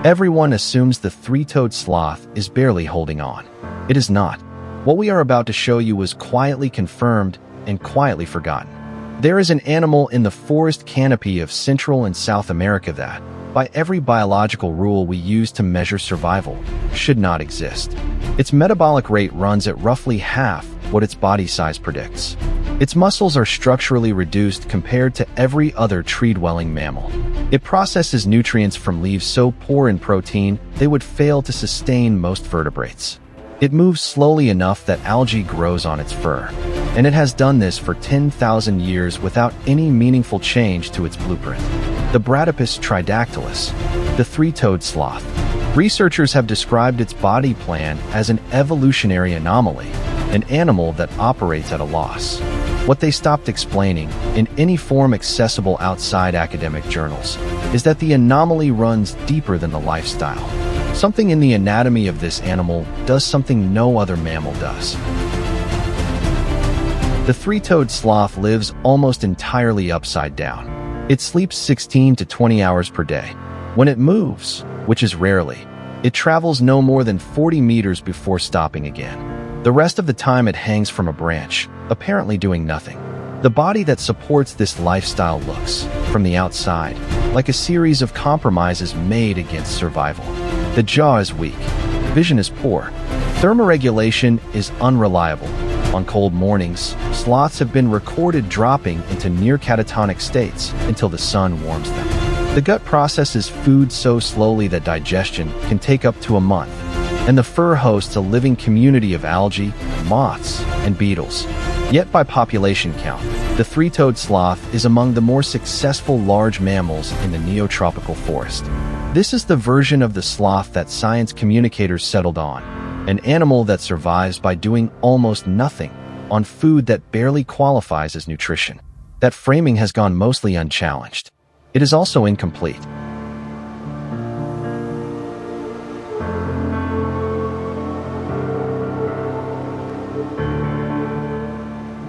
Everyone assumes the three-toed sloth is barely holding on. It is not. What we are about to show you was quietly confirmed and quietly forgotten. There is an animal in the forest canopy of Central and South America that, by every biological rule we use to measure survival, should not exist. Its metabolic rate runs at roughly half what its body size predicts. Its muscles are structurally reduced compared to every other tree-dwelling mammal. It processes nutrients from leaves so poor in protein they would fail to sustain most vertebrates. It moves slowly enough that algae grows on its fur, and it has done this for 10,000 years without any meaningful change to its blueprint. The Bradypus tridactylus, the three-toed sloth. Researchers have described its body plan as an evolutionary anomaly, an animal that operates at a loss. What they stopped explaining, in any form accessible outside academic journals, is that the anomaly runs deeper than the lifestyle. Something in the anatomy of this animal does something no other mammal does. The three-toed sloth lives almost entirely upside down. It sleeps 16 to 20 hours per day. When it moves, which is rarely, it travels no more than 40 meters before stopping again. The rest of the time it hangs from a branch, apparently doing nothing. The body that supports this lifestyle looks, from the outside, like a series of compromises made against survival. The jaw is weak. Vision is poor. Thermoregulation is unreliable. On cold mornings, sloths have been recorded dropping into near catatonic states until the sun warms them. The gut processes food so slowly that digestion can take up to a month, and the fur hosts a living community of algae, moths, and beetles. Yet by population count, the three-toed sloth is among the more successful large mammals in the neotropical forest. This is the version of the sloth that science communicators settled on, an animal that survives by doing almost nothing on food that barely qualifies as nutrition. That framing has gone mostly unchallenged. It is also incomplete.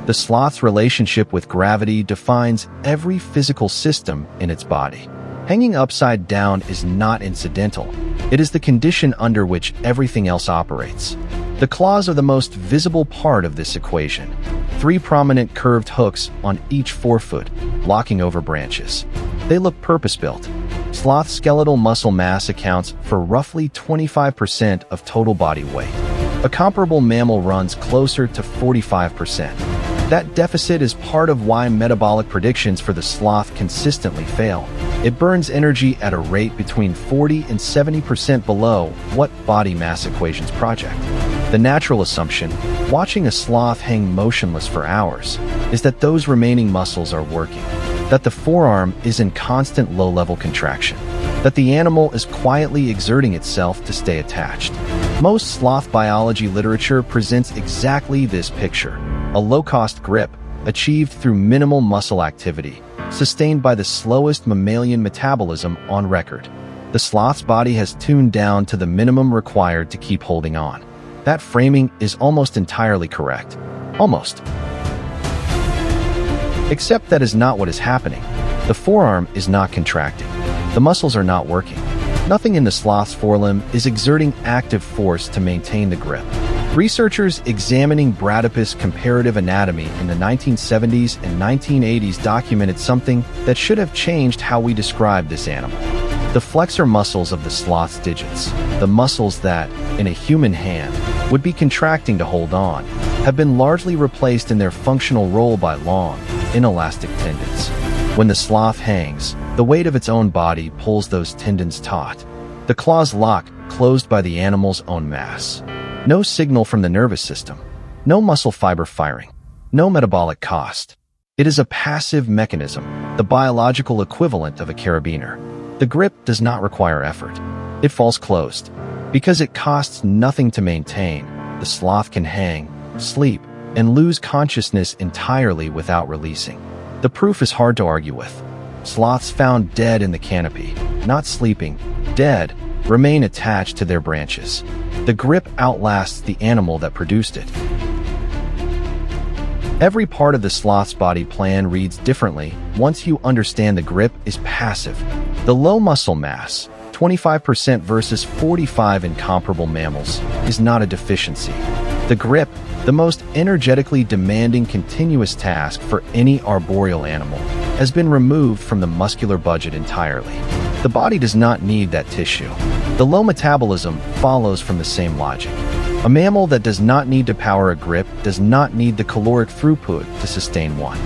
The sloth's relationship with gravity defines every physical system in its body. Hanging upside down is not incidental. It is the condition under which everything else operates. The claws are the most visible part of this equation. 3 prominent curved hooks on each forefoot, locking over branches. They look purpose-built. Sloth skeletal muscle mass accounts for roughly 25% of total body weight. A comparable mammal runs closer to 45%. That deficit is part of why metabolic predictions for the sloth consistently fail. It burns energy at a rate between 40 and 70% below what body mass equations project. The natural assumption, watching a sloth hang motionless for hours, is that those remaining muscles are working, that the forearm is in constant low-level contraction, that the animal is quietly exerting itself to stay attached. Most sloth biology literature presents exactly this picture. A low-cost grip, achieved through minimal muscle activity, sustained by the slowest mammalian metabolism on record. The sloth's body has tuned down to the minimum required to keep holding on. That framing is almost entirely correct. Almost. Except that is not what is happening. The forearm is not contracting. The muscles are not working. Nothing in the sloth's forelimb is exerting active force to maintain the grip. Researchers examining Bradypus comparative anatomy in the 1970s and 1980s documented something that should have changed how we describe this animal. The flexor muscles of the sloth's digits, the muscles that, in a human hand, would be contracting to hold on, have been largely replaced in their functional role by long, inelastic tendons. When the sloth hangs, the weight of its own body pulls those tendons taut. The claws lock, closed by the animal's own mass. No signal from the nervous system. No muscle fiber firing. No metabolic cost. It is a passive mechanism, the biological equivalent of a carabiner. The grip does not require effort. It falls closed. Because it costs nothing to maintain, the sloth can hang, sleep, and lose consciousness entirely without releasing. The proof is hard to argue with. Sloths found dead in the canopy, not sleeping, dead, remain attached to their branches. The grip outlasts the animal that produced it. Every part of the sloth's body plan reads differently once you understand the grip is passive. The low muscle mass, 25% versus 45% in comparable mammals, is not a deficiency. The grip, the most energetically demanding continuous task for any arboreal animal, has been removed from the muscular budget entirely. The body does not need that tissue. The low metabolism follows from the same logic. A mammal that does not need to power a grip does not need the caloric throughput to sustain one.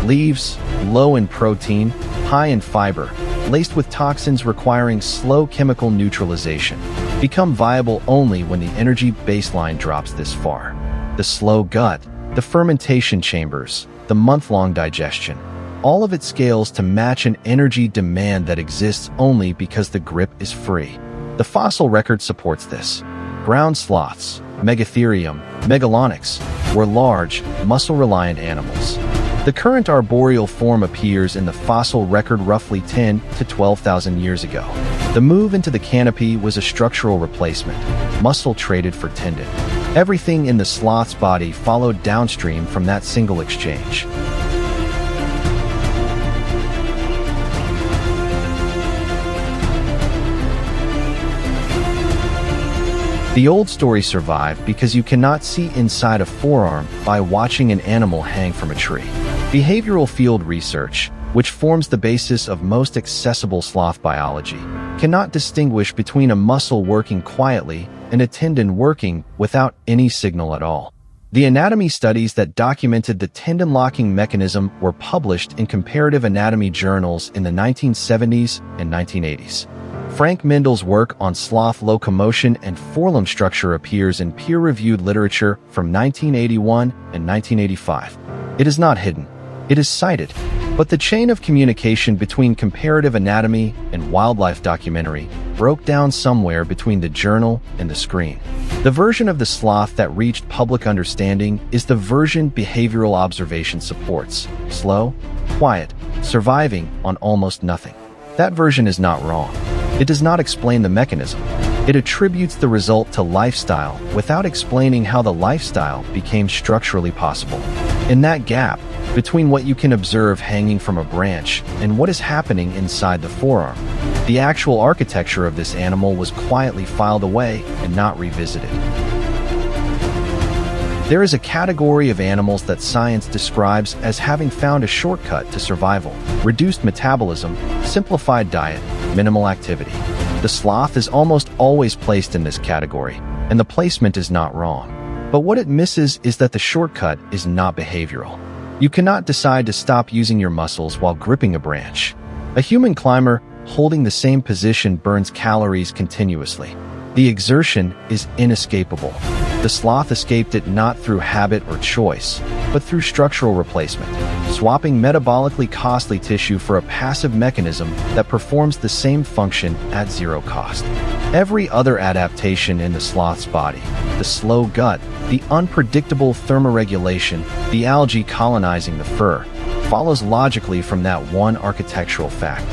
Leaves, low in protein, high in fiber, laced with toxins requiring slow chemical neutralization, become viable only when the energy baseline drops this far. The slow gut, the fermentation chambers, the month-long digestion, all of it scales to match an energy demand that exists only because the grip is free. The fossil record supports this. Ground sloths, Megatherium, Megalonyx, were large, muscle-reliant animals. The current arboreal form appears in the fossil record roughly 10 to 12,000 years ago. The move into the canopy was a structural replacement, muscle traded for tendon. Everything in the sloth's body followed downstream from that single exchange. The old story survived because you cannot see inside a forearm by watching an animal hang from a tree. Behavioral field research, which forms the basis of most accessible sloth biology, cannot distinguish between a muscle working quietly and a tendon working without any signal at all. The anatomy studies that documented the tendon-locking mechanism were published in comparative anatomy journals in the 1970s and 1980s. Frank Mendel's work on sloth locomotion and forelimb structure appears in peer-reviewed literature from 1981 and 1985. It is not hidden. It is cited. But the chain of communication between comparative anatomy and wildlife documentary broke down somewhere between the journal and the screen. The version of the sloth that reached public understanding is the version behavioral observation supports: slow, quiet, surviving on almost nothing. That version is not wrong. It does not explain the mechanism. It attributes the result to lifestyle without explaining how the lifestyle became structurally possible. In that gap, between what you can observe hanging from a branch and what is happening inside the forearm, the actual architecture of this animal was quietly filed away and not revisited. There is a category of animals that science describes as having found a shortcut to survival: reduced metabolism, simplified diet, minimal activity. The sloth is almost always placed in this category, and the placement is not wrong. But what it misses is that the shortcut is not behavioral. You cannot decide to stop using your muscles while gripping a branch. A human climber holding the same position burns calories continuously. The exertion is inescapable. The sloth escaped it not through habit or choice, but through structural replacement, swapping metabolically costly tissue for a passive mechanism that performs the same function at zero cost. Every other adaptation in the sloth's body, the slow gut, the unpredictable thermoregulation, the algae colonizing the fur, follows logically from that one architectural fact.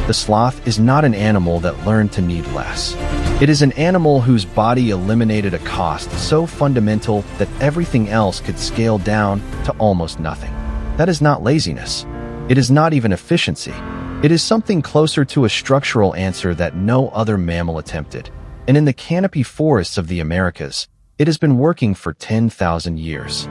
The sloth is not an animal that learned to need less. It is an animal whose body eliminated a cost so fundamental that everything else could scale down to almost nothing. That is not laziness. It is not even efficiency. It is something closer to a structural answer that no other mammal attempted. And in the canopy forests of the Americas, it has been working for 10,000 years.